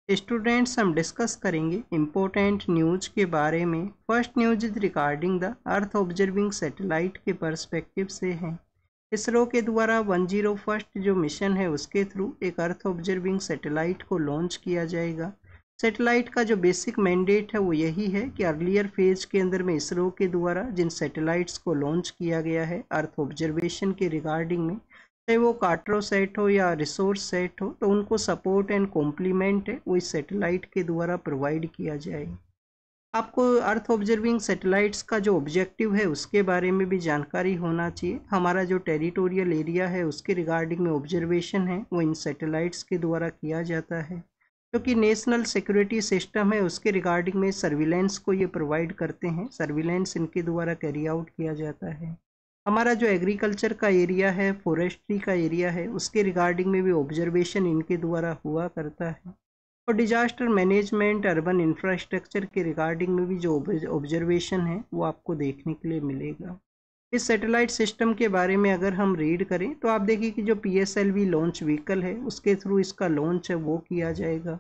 Students, हम discuss करेंगे important news के बारे में। First news is regarding the earth observing satellite के पर्सपेक्टिव से है। इसरो के द्वारा 101st जो मिशन है उसके थ्रू एक अर्थ ऑब्जर्विंग सैटेलाइट को लॉन्च किया जाएगा। सैटेलाइट का जो बेसिक मैंडेट है वो यही है कि अर्लियर फेज के अंदर में इसरो के द्वारा जिन सैटेलाइट्स को लॉन्च किया गया है अर्थ ऑब्जर्वेशन के रिगार्डिंग में, चाहे वो कार्टोसैट हो या रिसोर्स सेट हो, तो उनको सपोर्ट एंड कॉम्प्लीमेंट है वो इस सैटेलाइट के द्वारा प्रोवाइड किया जाए। आपको अर्थ ऑब्जर्विंग सैटेलाइट्स का जो ऑब्जेक्टिव है उसके बारे में भी जानकारी होना चाहिए। हमारा जो टेरिटोरियल एरिया है उसके रिगार्डिंग में ऑब्जर्वेशन है वो इन सैटेलाइट्स के द्वारा किया जाता है। क्योंकि नेशनल सिक्योरिटी सिस्टम है उसके रिगार्डिंग में सर्विलेंस को ये प्रोवाइड करते हैं, सर्विलेंस इनके द्वारा कैरी आउट किया जाता है। हमारा जो एग्रीकल्चर का एरिया है, फॉरेस्ट्री का एरिया है, उसके रिगार्डिंग में भी ऑब्जर्वेशन इनके द्वारा हुआ करता है। और डिजास्टर मैनेजमेंट, अर्बन इंफ्रास्ट्रक्चर के रिगार्डिंग में भी जो ऑब्जर्वेशन है वो आपको देखने के लिए मिलेगा। इस सैटेलाइट सिस्टम के बारे में अगर हम रीड करें तो आप देखिए कि जो PSLV लॉन्च व्हीकल है उसके थ्रू इसका लॉन्च है वो किया जाएगा।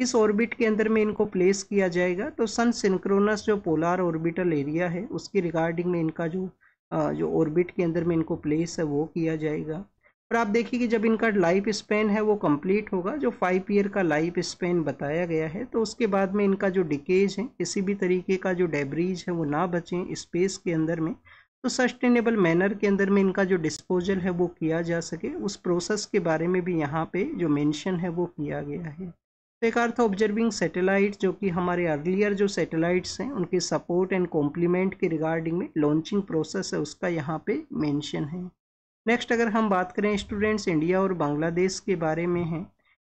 इस ऑर्बिट के अंदर में इनको प्लेस किया जाएगा। तो सन सिंक्रोनस जो पोलार ऑर्बिटल एरिया है उसकी रिगार्डिंग में इनका जो ऑर्बिट के अंदर में इनको प्लेस है वो किया जाएगा। और आप देखिए कि जब इनका लाइफ स्पेन है वो कंप्लीट होगा, जो 5 ईयर का लाइफ स्पेन बताया गया है, तो उसके बाद में इनका जो डिकेज है, किसी भी तरीके का जो डेब्रीज है वो ना बचें स्पेस के अंदर में, तो सस्टेनेबल मैनर के अंदर में इनका जो डिस्पोजल है वो किया जा सके, उस प्रोसेस के बारे में भी यहाँ पे जो मेंशन है वो किया गया है। तो एक अर्थ ऑब्जर्विंग सैटेलाइट जो कि हमारे अर्लियर जो सैटेलाइट्स हैं उनके सपोर्ट एंड कॉम्प्लीमेंट के रिगार्डिंग में लॉन्चिंग प्रोसेस है उसका यहाँ पे मेंशन है। नेक्स्ट अगर हम बात करें स्टूडेंट्स, इंडिया और बांग्लादेश के बारे में है।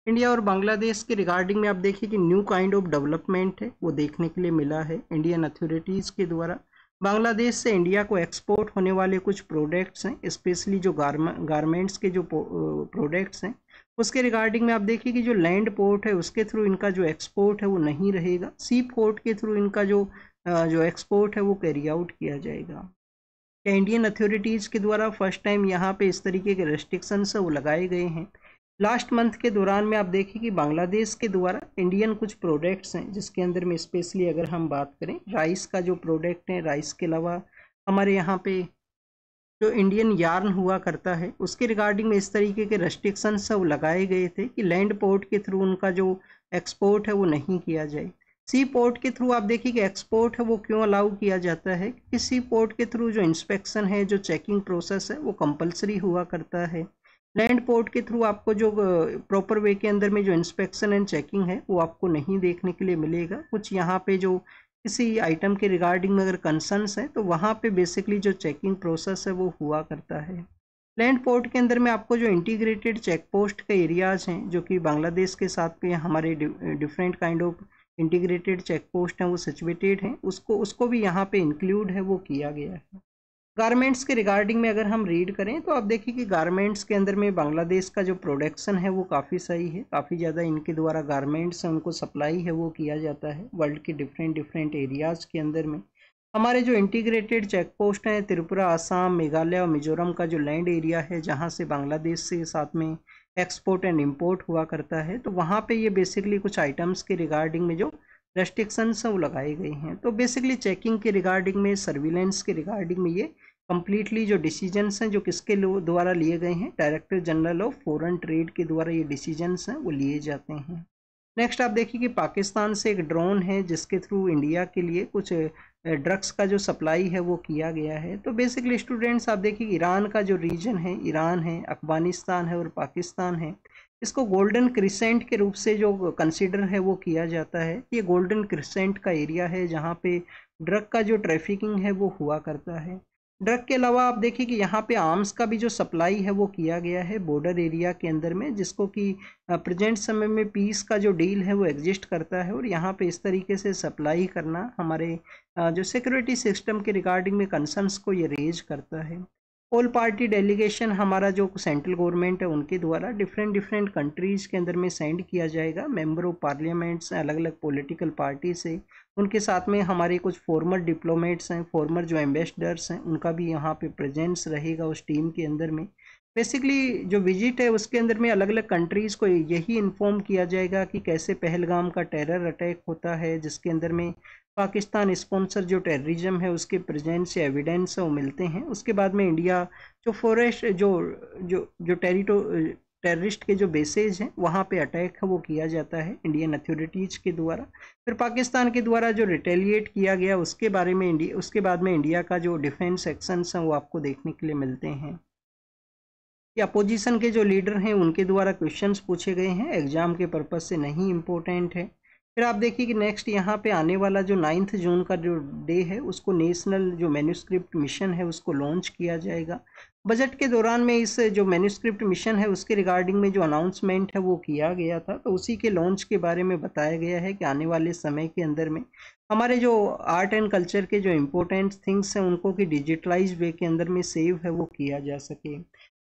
इंडिया और बांग्लादेश के रिगार्डिंग में आप देखिए कि न्यू काइंड ऑफ डेवलपमेंट है वो देखने के लिए मिला है। इंडियन अथॉरिटीज़ के द्वारा बांग्लादेश से इंडिया को एक्सपोर्ट होने वाले कुछ प्रोडक्ट्स हैं, स्पेशली जो गारमेंट्स के जो प्रोडक्ट्स हैं उसके रिगार्डिंग में आप देखिए कि जो लैंड पोर्ट है उसके थ्रू इनका जो एक्सपोर्ट है वो नहीं रहेगा, सी पोर्ट के थ्रू इनका जो एक्सपोर्ट है वो कैरी आउट किया जाएगा। इंडियन अथॉरिटीज़ के द्वारा फर्स्ट टाइम यहाँ पे इस तरीके के रेस्ट्रिक्शंस वो लगाए गए हैं। लास्ट मंथ के दौरान में आप देखिए कि बांग्लादेश के द्वारा इंडियन कुछ प्रोडक्ट्स हैं जिसके अंदर में स्पेशली अगर हम बात करें राइस का जो प्रोडक्ट है, राइस के अलावा हमारे यहाँ पे जो इंडियन यार्न हुआ करता है उसके रिगार्डिंग में इस तरीके के रेस्ट्रिक्शंस वो लगाए गए थे कि लैंड पोर्ट के थ्रू उनका जो एक्सपोर्ट है वो नहीं किया जाए। सी पोर्ट के थ्रू आप देखिए कि एक्सपोर्ट है वो क्यों अलाउ किया जाता है कि सी पोर्ट के थ्रू जो इंस्पेक्शन है, जो चेकिंग प्रोसेस है वो कंपलसरी हुआ करता है। लैंड पोर्ट के थ्रू आपको जो प्रॉपर वे के अंदर में जो इंस्पेक्शन एंड चेकिंग है वो आपको नहीं देखने के लिए मिलेगा। कुछ यहाँ पे जो किसी आइटम के रिगार्डिंग में अगर कंसर्न्स है तो वहाँ पे बेसिकली जो चेकिंग प्रोसेस है वो हुआ करता है। लैंड पोर्ट के अंदर में आपको जो इंटीग्रेटेड चेक पोस्ट के एरियाज़ हैं जो कि बांग्लादेश के साथ पे हमारे different kind of integrated check post हैं वो सिचुएटेड हैं, उसको भी यहाँ पे इंक्लूड है वो किया गया है। गारमेंट्स के रिगार्डिंग में अगर हम रीड करें तो आप देखिए कि गारमेंट्स के अंदर में बांग्लादेश का जो प्रोडक्शन है वो काफ़ी सही है, काफ़ी ज़्यादा इनके द्वारा गारमेंट्स हैं उनको सप्लाई है वो किया जाता है वर्ल्ड के डिफरेंट एरियाज़ के अंदर में। हमारे जो इंटीग्रेटेड चेक पोस्ट हैं त्रिपुरा, आसाम, मेघालय और मिजोरम का जो लैंड एरिया है जहाँ से बांग्लादेश से साथ में एक्सपोर्ट एंड इम्पोर्ट हुआ करता है, तो वहाँ पे ये बेसिकली कुछ आइटम्स के रिगार्डिंग में जो रेस्ट्रिक्शंस वो लगाए गए हैं। तो बेसिकली चेकिंग के रिगार्डिंग में, सर्विलेंस के रिगार्डिंग में ये कंप्लीटली जो डिसीजंस हैं जो किसके द्वारा लिए गए हैं, director general of foreign trade के द्वारा ये डिसीजंस हैं वो लिए जाते हैं। नेक्स्ट आप देखिए कि पाकिस्तान से एक ड्रोन है जिसके थ्रू इंडिया के लिए कुछ ड्रग्स का जो सप्लाई है वो किया गया है। तो बेसिकली स्टूडेंट्स आप देखिए ईरान का जो रीजन है, ईरान है, अफगानिस्तान है और पाकिस्तान है, इसको गोल्डन क्रिसेंट के रूप से जो कंसीडर है वो किया जाता है। ये गोल्डन क्रिसेंट का एरिया है जहाँ पे ड्रग का जो ट्रैफिकिंग है वो हुआ करता है। ड्रग के अलावा आप देखिए कि यहाँ पे आर्म्स का भी जो सप्लाई है वो किया गया है बॉर्डर एरिया के अंदर में, जिसको कि प्रेजेंट समय में पीस का जो डील है वो एग्जिस्ट करता है और यहाँ पे इस तरीके से सप्लाई करना हमारे जो सिक्योरिटी सिस्टम के रिगार्डिंग में कंसर्न्स को ये रेज करता है। ऑल पार्टी डेलीगेशन हमारा जो सेंट्रल गवर्नमेंट है उनके द्वारा डिफरेंट कंट्रीज़ के अंदर में सेंड किया जाएगा। मेंबर ऑफ पार्लियामेंट्स अलग अलग पॉलिटिकल पार्टी से, उनके साथ में हमारे कुछ फॉर्मर डिप्लोमेट्स हैं, फॉर्मर जो एम्बेसडर्स हैं, उनका भी यहाँ पे प्रेजेंस रहेगा उस टीम के अंदर में। बेसिकली जो विजिट है उसके अंदर में अलग अलग कंट्रीज़ को यही इन्फॉर्म किया जाएगा कि कैसे पहलगाम का टेरर अटैक होता है, जिसके अंदर में पाकिस्तान स्पॉन्सर जो टेररिज्म है उसके प्रेजेंस या एविडेंस वो मिलते हैं। उसके बाद में इंडिया जो फॉरेस्ट जो जो जो टेररिस्ट के जो बेसेज हैं वहाँ पे अटैक है वो किया जाता है इंडियन अथॉरिटीज़ के द्वारा। फिर पाकिस्तान के द्वारा जो रिटेलिएट किया गया उसके बारे में उसके बाद में इंडिया का जो डिफेंस एक्शंस हैं वो आपको देखने के लिए मिलते हैं। या अपोजिशन के जो लीडर हैं उनके द्वारा क्वेश्चंस पूछे गए हैं, एग्जाम के पर्पज से नहीं इम्पोर्टेंट है। फिर आप देखिए कि नेक्स्ट यहाँ पे आने वाला जो 9 जून का जो डे है उसको नेशनल जो मैन्यूस्क्रिप्ट मिशन है उसको लॉन्च किया जाएगा। बजट के दौरान में इस जो मैन्यूस्क्रिप्ट मिशन है उसके रिगार्डिंग में जो अनाउंसमेंट है वो किया गया था, तो उसी के लॉन्च के बारे में बताया गया है कि आने वाले समय के अंदर में हमारे जो आर्ट एंड कल्चर के जो इम्पोर्टेंट थिंग्स हैं उनको कि डिजिटलाइज वे के अंदर में सेव है वो किया जा सके।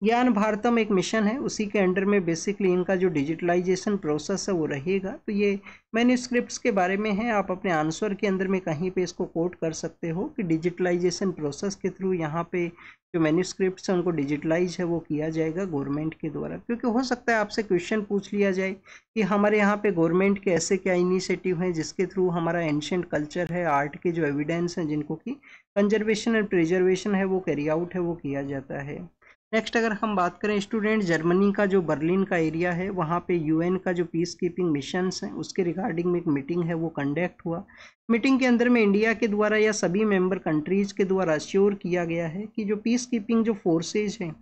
ज्ञान भारतम एक मिशन है, उसी के अंडर में बेसिकली इनका जो डिजिटलाइजेशन प्रोसेस है वो रहेगा। तो ये मैन्यूस्क्रिप्ट्स के बारे में है, आप अपने आंसर के अंदर में कहीं पे इसको कोट कर सकते हो कि डिजिटलाइजेशन प्रोसेस के थ्रू यहाँ पे जो मैन्यूस्क्रिप्ट्स हैं उनको डिजिटलाइज है वो किया जाएगा गवर्नमेंट के द्वारा। क्योंकि हो सकता है आपसे क्वेश्चन पूछ लिया जाए कि हमारे यहाँ पे गवर्नमेंट के ऐसे क्या इनिशिएटिव हैं जिसके थ्रू हमारा एंशिएंट कल्चर है, आर्ट के जो एविडेंस हैं जिनको कि कंजर्वेशन एंड प्रिजर्वेशन है वो कैरी आउट है वो किया जाता है। नेक्स्ट अगर हम बात करें स्टूडेंट, जर्मनी का जो बर्लिन का एरिया है वहाँ पे यूएन का जो पीस कीपिंग मिशंस हैं उसके रिगार्डिंग में एक मीटिंग है वो कंडक्ट हुआ। मीटिंग के अंदर में इंडिया के द्वारा या सभी मेंबर कंट्रीज़ के द्वारा अश्योर किया गया है कि जो पीस कीपिंग जो फोर्सेज हैं,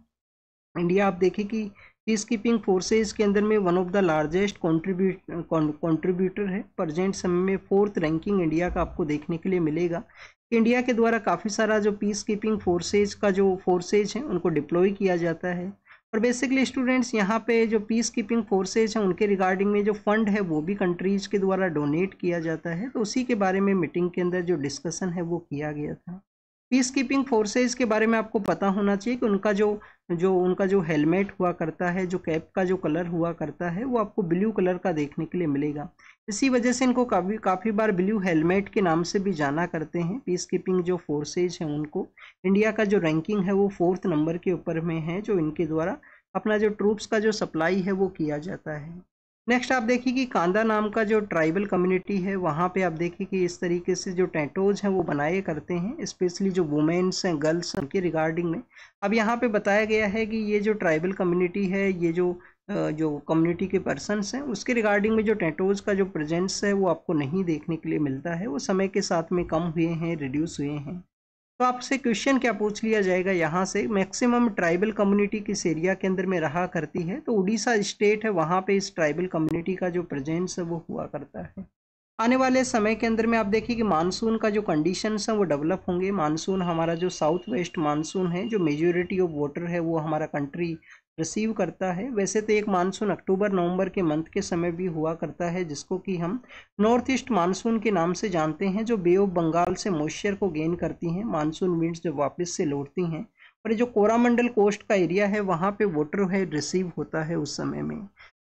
इंडिया आप देखें कि पीस कीपिंग फोर्सेज के अंदर में one of the largest contributor है। प्रेजेंट समय में 4th रैंकिंग इंडिया का आपको देखने के लिए मिलेगा। इंडिया के द्वारा काफ़ी सारा जो पीस कीपिंग फोर्सेज का जो फोर्सेज हैं उनको डिप्लॉय किया जाता है। और बेसिकली स्टूडेंट्स यहाँ पे जो पीस कीपिंग फोर्सेज हैं उनके रिगार्डिंग में जो फंड है वो भी कंट्रीज़ के द्वारा डोनेट किया जाता है। तो उसी के बारे में मीटिंग के अंदर जो डिस्कशन है वो किया गया था। पीस कीपिंग फोर्सेज के बारे में आपको पता होना चाहिए कि उनका जो हेलमेट हुआ करता है, जो कैप का जो कलर हुआ करता है वो आपको ब्लू कलर का देखने के लिए मिलेगा। इसी वजह से इनको काफ़ी बार ब्लू हेलमेट के नाम से भी जाना करते हैं। पीस कीपिंग जो फोर्सेज हैं उनको इंडिया का जो रैंकिंग है वो 4th नंबर के ऊपर में है, जो इनके द्वारा अपना जो ट्रूप्स का जो सप्लाई है वो किया जाता है। नेक्स्ट आप देखिए कि कांदा नाम का जो ट्राइबल कम्युनिटी है वहाँ पे आप देखिए कि इस तरीके से जो टैटोज हैं वो बनाए करते हैं, स्पेशली जो वुमेन्स हैं, गर्ल्स हैं, उनके रिगार्डिंग में। अब यहाँ पे बताया गया है कि ये जो ट्राइबल कम्युनिटी है, ये जो कम्युनिटी के पर्सनस हैं उसके रिगार्डिंग में जो टैटोज का जो प्रेजेंस है वो आपको नहीं देखने के लिए मिलता है, वो समय के साथ में कम हुए हैं, रिड्यूस हुए हैं। तो आपसे क्वेश्चन क्या पूछ लिया जाएगा यहाँ से, मैक्सिमम ट्राइबल कम्युनिटी किस एरिया के अंदर में रहा करती है, तो उड़ीसा स्टेट है वहाँ पे इस ट्राइबल कम्युनिटी का जो प्रेजेंस है वो हुआ करता है। आने वाले समय के अंदर में आप देखिए कि मानसून का जो कंडीशंस हैं वो डेवलप होंगे। मानसून हमारा जो साउथ वेस्ट मानसून है, जो मेजॉरिटी ऑफ वाटर है वो हमारा कंट्री रिसीव करता है। वैसे तो एक मानसून अक्टूबर नवंबर के मंथ के समय भी हुआ करता है जिसको कि हम नॉर्थ ईस्ट मानसून के नाम से जानते हैं, जो बे ऑफ बंगाल से मॉइस्चर को गेन करती हैं, मानसून विंड्स जब वापस से लौटती हैं और ये जो कोरामंडल कोस्ट का एरिया है वहाँ पे वाटर है रिसीव होता है उस समय में।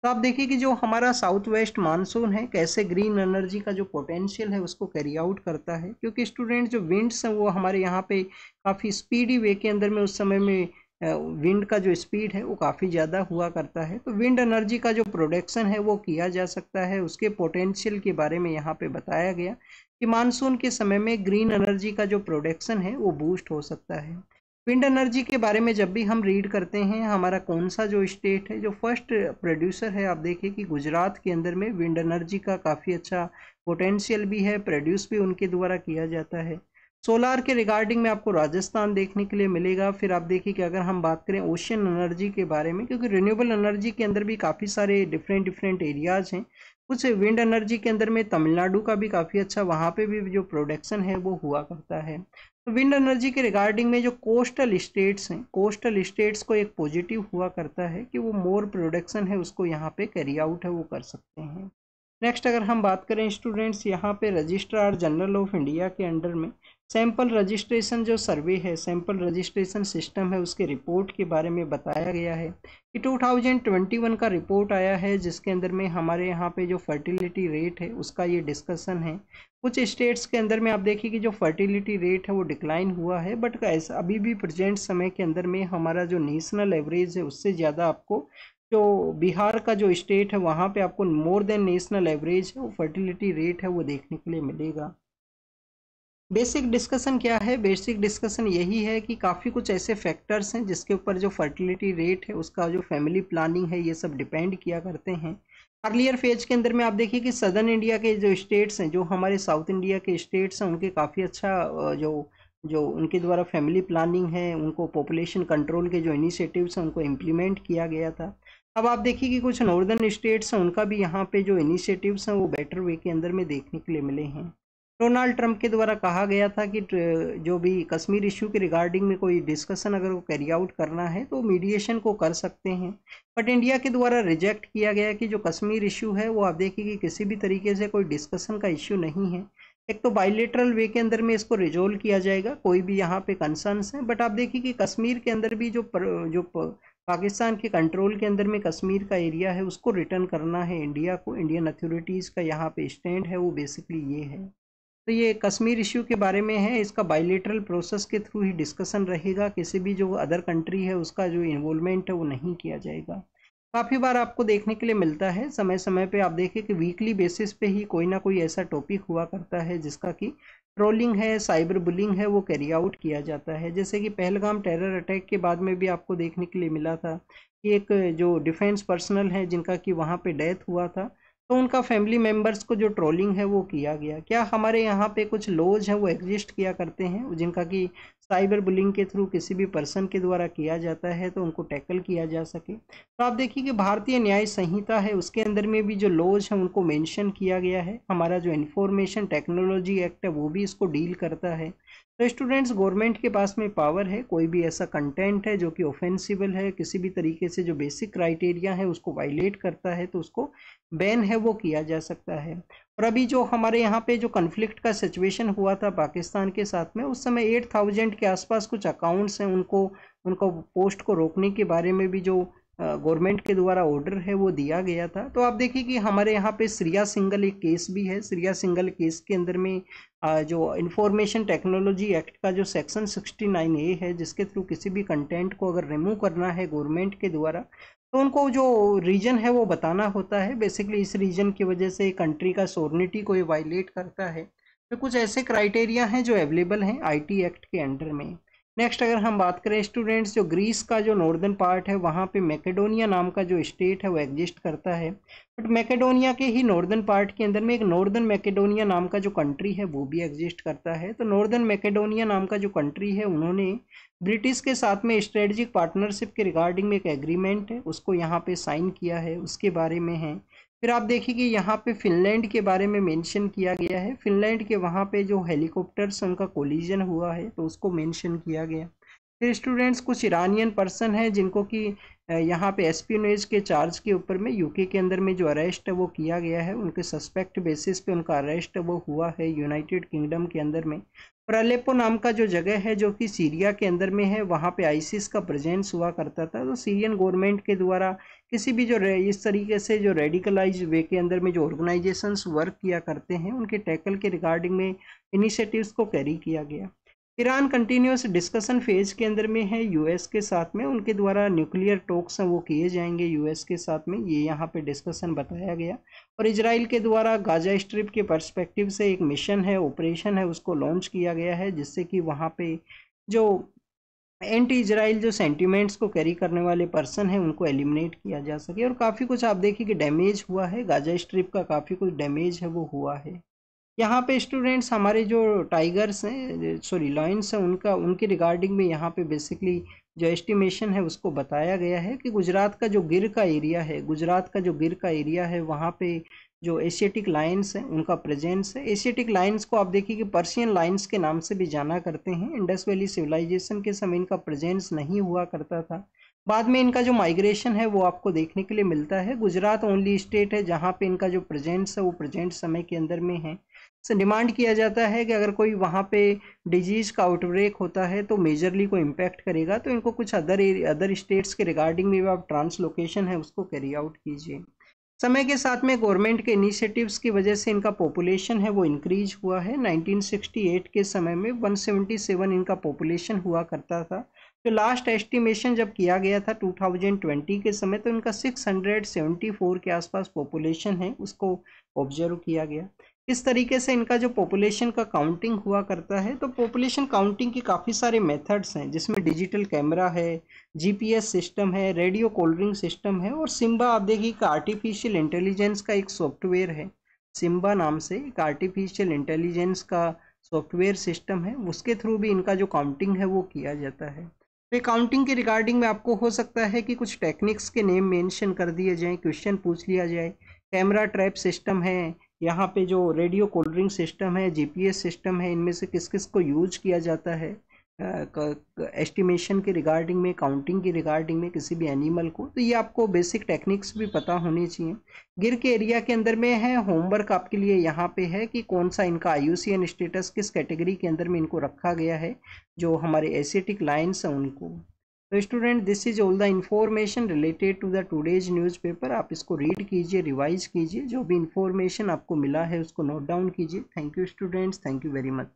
तो आप देखिए कि जो हमारा साउथ वेस्ट मानसून है कैसे ग्रीन एनर्जी का जो पोटेंशियल है उसको कैरी आउट करता है, क्योंकि स्टूडेंट जो विंड्स हैं वो हमारे यहाँ पे काफ़ी स्पीडी वे के अंदर में उस समय में विंड का जो स्पीड है वो काफ़ी ज़्यादा हुआ करता है। तो विंड एनर्जी का जो प्रोडक्शन है वो किया जा सकता है, उसके पोटेंशियल के बारे में यहाँ पे बताया गया कि मानसून के समय में ग्रीन एनर्जी का जो प्रोडक्शन है वो बूस्ट हो सकता है। विंड एनर्जी के बारे में जब भी हम रीड करते हैं, हमारा कौन सा जो स्टेट है जो फर्स्ट प्रोड्यूसर है, आप देखिए कि गुजरात के अंदर में विंड एनर्जी का काफ़ी अच्छा पोटेंशियल भी है, प्रोड्यूस भी उनके द्वारा किया जाता है। सोलार के रिगार्डिंग में आपको राजस्थान देखने के लिए मिलेगा। फिर आप देखिए कि अगर हम बात करें ओशन एनर्जी के बारे में, क्योंकि रिन्यूएबल एनर्जी के अंदर भी काफ़ी सारे डिफरेंट एरियाज़ हैं। कुछ विंड एनर्जी के अंदर में तमिलनाडु का भी काफ़ी अच्छा, वहाँ पे भी जो प्रोडक्शन है वो हुआ करता है। तो विंड एनर्जी के रिगार्डिंग में जो कोस्टल स्टेट्स हैं, कोस्टल स्टेट्स को एक पॉजिटिव हुआ करता है कि वो मोर प्रोडक्शन है उसको यहाँ पे कैरी आउट है वो कर सकते हैं। नेक्स्ट अगर हम बात करें स्टूडेंट्स, यहाँ पे रजिस्ट्रार जनरल ऑफ इंडिया के अंडर में सैंपल रजिस्ट्रेशन जो सर्वे है, सैंपल रजिस्ट्रेशन सिस्टम है, उसके रिपोर्ट के बारे में बताया गया है कि 2021 का रिपोर्ट आया है, जिसके अंदर में हमारे यहाँ पे जो फर्टिलिटी रेट है उसका ये डिस्कशन है। कुछ स्टेट्स के अंदर में आप देखिए कि जो फर्टिलिटी रेट है वो डिक्लाइन हुआ है, बट ऐसा अभी भी प्रेजेंट समय के अंदर में हमारा जो नेशनल एवरेज है उससे ज़्यादा आपको जो बिहार का जो स्टेट है वहाँ पे आपको मोर देन नेशनल एवरेज है वो फर्टिलिटी रेट है वो देखने के लिए मिलेगा। बेसिक डिस्कशन क्या है? बेसिक डिस्कशन यही है कि काफ़ी कुछ ऐसे फैक्टर्स हैं जिसके ऊपर जो फर्टिलिटी रेट है उसका जो फैमिली प्लानिंग है ये सब डिपेंड किया करते हैं। अर्लियर फेज के अंदर में आप देखिए कि सदर्न इंडिया के जो स्टेट्स हैं, जो हमारे साउथ इंडिया के स्टेट्स हैं, उनके काफ़ी अच्छा जो जो उनके द्वारा फैमिली प्लानिंग है, उनको पॉपुलेशन कंट्रोल के जो इनिशिएटिव्स हैं उनको इम्प्लीमेंट किया गया था। अब आप देखिए कि कुछ नॉर्दर्न स्टेट्स हैं, उनका भी यहाँ पे जो इनिशिएटिव्स हैं वो बेटर वे के अंदर में देखने के लिए मिले हैं। डोनाल्ड ट्रंप के द्वारा कहा गया था कि जो भी कश्मीर इशू के रिगार्डिंग में कोई डिस्कशन अगर वो कैरी आउट करना है तो मीडिएशन को कर सकते हैं, बट इंडिया के द्वारा रिजेक्ट किया गया कि जो कश्मीर इशू है वो आप देखिए कि किसी भी तरीके से कोई डिस्कशन का इशू नहीं है। एक तो बाइलेटरल वे के अंदर में इसको रिजोल्व किया जाएगा, कोई भी यहाँ पे कंसर्न्स हैं, बट आप देखिए कि कश्मीर के अंदर भी पाकिस्तान के कंट्रोल के अंदर में कश्मीर का एरिया है उसको रिटर्न करना है इंडिया को। इंडियन अथॉरिटीज़ का यहाँ पे स्टैंड है वो बेसिकली ये है। तो ये कश्मीर इश्यू के बारे में है, इसका बाइलेटरल प्रोसेस के थ्रू ही डिस्कशन रहेगा, किसी भी जो अदर कंट्री है उसका जो इन्वॉल्वमेंट है वो नहीं किया जाएगा। काफ़ी बार आपको देखने के लिए मिलता है, समय समय पे आप देखें कि वीकली बेसिस पे ही कोई ना कोई ऐसा टॉपिक हुआ करता है जिसका कि ट्रोलिंग है, साइबर बुलिंग है, वो कैरी आउट किया जाता है। जैसे कि पहलगाम टेरर अटैक के बाद में भी आपको देखने के लिए मिला था कि एक जो डिफेंस पर्सनल है जिनका कि वहाँ पे डेथ हुआ था, तो उनका फैमिली मेम्बर्स को जो ट्रोलिंग है वो किया गया। क्या हमारे यहाँ पे कुछ लॉज हैं वो एग्जिस्ट किया करते हैं जिनका कि साइबर बुलिंग के थ्रू किसी भी पर्सन के द्वारा किया जाता है तो उनको टैकल किया जा सके? तो आप देखिए कि भारतीय न्याय संहिता है उसके अंदर में भी जो लॉज हैं उनको मेंशन किया गया है। हमारा जो इंफॉर्मेशन टेक्नोलॉजी एक्ट है वो भी इसको डील करता है। तो स्टूडेंट्स, गवर्नमेंट के पास में पावर है, कोई भी ऐसा कंटेंट है जो कि ऑफेंसिबल है, किसी भी तरीके से जो बेसिक क्राइटेरिया है उसको वायलेट करता है, तो उसको बैन है वो किया जा सकता है। और अभी जो हमारे यहाँ पे जो कन्फ्लिक्ट का सिचुएशन हुआ था पाकिस्तान के साथ में, उस समय 8000 के आसपास कुछ अकाउंट्स हैं, उनको पोस्ट को रोकने के बारे में भी जो गवर्नमेंट के द्वारा ऑर्डर है वो दिया गया था। तो आप देखिए कि हमारे यहाँ पे श्रिया सिंघल एक केस भी है। श्रिया सिंघल केस के अंदर में जो इंफॉर्मेशन टेक्नोलॉजी एक्ट का जो सेक्शन 69A है, जिसके थ्रू किसी भी कंटेंट को अगर रिमूव करना है गवर्नमेंट के द्वारा तो उनको जो रीजन है वो बताना होता है। बेसिकली इस रीजन की वजह से कंट्री का सोवरेनिटी को ये वायलेट करता है। तो कुछ ऐसे क्राइटेरिया हैं जो अवेलेबल हैं आईटी एक्ट के अंडर में। नेक्स्ट अगर हम बात करें स्टूडेंट्स, जो ग्रीस का जो नॉर्दर्न पार्ट है वहाँ पे मैकेडोनिया नाम का जो स्टेट है वो एग्जिस्ट करता है, बट मैकेडोनिया के ही नॉर्दर्न पार्ट के अंदर में एक नॉर्दर्न मैकेडोनिया नाम का जो कंट्री है वो भी एग्जिस्ट करता है। तो नॉर्दर्न मैकेडोनिया नाम का जो कंट्री है उन्होंने ब्रिटिश के साथ में स्ट्रेटजिक पार्टनरशिप के रिगार्डिंग में एक एग्रीमेंट है उसको यहाँ पे साइन किया है, उसके बारे में है। फिर आप देखिए कि यहाँ पे फिनलैंड के बारे में मेंशन किया गया है। फिनलैंड के वहाँ पे जो हेलीकॉप्टर्स उनका कोलिजन हुआ है तो उसको मेंशन किया गया। फिर स्टूडेंट्स, कुछ ईरानियन पर्सन हैं जिनको कि यहाँ पे एस्पियोनेज के चार्ज के ऊपर में यूके के अंदर में जो अरेस्ट है वो किया गया है, उनके सस्पेक्ट बेसिस पे उनका अरेस्ट है वो हुआ है यूनाइटेड किंगडम के अंदर में। और अलेप्पो नाम का जो जगह है जो कि सीरिया के अंदर में है, वहाँ पे आईसिस का प्रेजेंस हुआ करता था। तो सीरियन गवर्नमेंट के द्वारा किसी भी जो इस तरीके से जो रेडिकलाइज वे के अंदर में जो ऑर्गेनाइजेशंस वर्क किया करते हैं उनके टैकल के रिगार्डिंग में इनिशिएटिव्स को कैरी किया गया। ईरान कंटिन्यूस डिस्कशन फेज के अंदर में है यूएस के साथ में, उनके द्वारा न्यूक्लियर टॉक्स हैं वो किए जाएंगे यूएस के साथ में, ये यहाँ पे डिस्कशन बताया गया। और इजराइल के द्वारा गाजा स्ट्रिप के पर्सपेक्टिव से एक मिशन है, ऑपरेशन है, उसको लॉन्च किया गया है जिससे कि वहाँ पे जो एंटी इजराइल जो सेंटिमेंट्स को कैरी करने वाले पर्सन हैं उनको एलिमिनेट किया जा सके। और काफ़ी कुछ आप देखिए कि डैमेज हुआ है, गाजा स्ट्रिप का काफ़ी कुछ डैमेज है वो हुआ है। यहाँ पे स्टूडेंट्स, हमारे जो टाइगर्स हैं, सॉरी लॉयंस हैं, उनके रिगार्डिंग में यहाँ पे बेसिकली जो एस्टिमेशन है उसको बताया गया है कि गुजरात का जो गिर का एरिया है वहाँ पे जो एशियाटिक लायंस हैं उनका प्रेजेंस है। एशियाटिक लायंस को आप देखिए कि पर्शियन लायंस के नाम से भी जाना करते हैं। इंडस वैली सिविलाइजेशन के समय इनका प्रेजेंस नहीं हुआ करता था, बाद में इनका जो माइग्रेशन है वो आपको देखने के लिए मिलता है। गुजरात ओनली स्टेट है जहाँ पे इनका जो प्रेजेंस है वो प्रेजेंट समय के अंदर में है। डिमांड किया जाता है कि अगर कोई वहाँ पे डिजीज़ का आउटब्रेक होता है तो मेजरली को इम्पैक्ट करेगा, तो इनको कुछ अदर स्टेट्स के रिगार्डिंग में आप ट्रांसलोकेशन है उसको कैरी आउट कीजिए। समय के साथ में गवर्नमेंट के इनिशिएटिव्स की वजह से इनका पॉपुलेशन है वो इंक्रीज हुआ है। 1968 के समय में 177 इनका पॉपुलेशन हुआ करता था। जो लास्ट एस्टिमेशन जब किया गया था 2020 के समय, तो इनका 674 के आसपास पॉपुलेशन है उसको ऑब्जर्व किया गया। इस तरीके से इनका जो पॉपुलेशन का काउंटिंग हुआ करता है, तो पॉपुलेशन काउंटिंग की काफ़ी सारे मेथड्स हैं जिसमें डिजिटल कैमरा है, जीपीएस सिस्टम है, रेडियो कॉलरिंग सिस्टम है, और सिम्बा आप देखिए कि आर्टिफिशियल इंटेलिजेंस का एक सॉफ्टवेयर है। सिम्बा नाम से एक आर्टिफिशियल इंटेलिजेंस का सॉफ्टवेयर सिस्टम है, उसके थ्रू भी इनका जो काउंटिंग है वो किया जाता है। तो काउंटिंग के रिगार्डिंग में आपको हो सकता है कि कुछ टेक्निक्स के नेम मेंशन कर दिए जाएं, क्वेश्चन पूछ लिया जाए। कैमरा ट्रैप सिस्टम है, यहाँ पे जो रेडियो कोल्डरिंग सिस्टम है, जीपीएस सिस्टम है, इनमें से किस किस को यूज किया जाता है एस्टिमेशन के रिगार्डिंग में, काउंटिंग के रिगार्डिंग में किसी भी एनिमल को। तो ये आपको बेसिक टेक्निक्स भी पता होनी चाहिए। गिर के एरिया के अंदर में है, होमवर्क आपके लिए यहाँ पे है कि कौन सा इनका IUCN स्टेटस किस कैटेगरी के अंदर में इनको रखा गया है, जो हमारे एसिटिक लाइन्स हैं उनको। तो student, this is all the information related to the today's newspaper. आप इसको रीड कीजिए, रिवाइज कीजिए, जो भी इंफॉर्मेशन आपको मिला है उसको नोट डाउन कीजिए। Thank you students, thank you very much.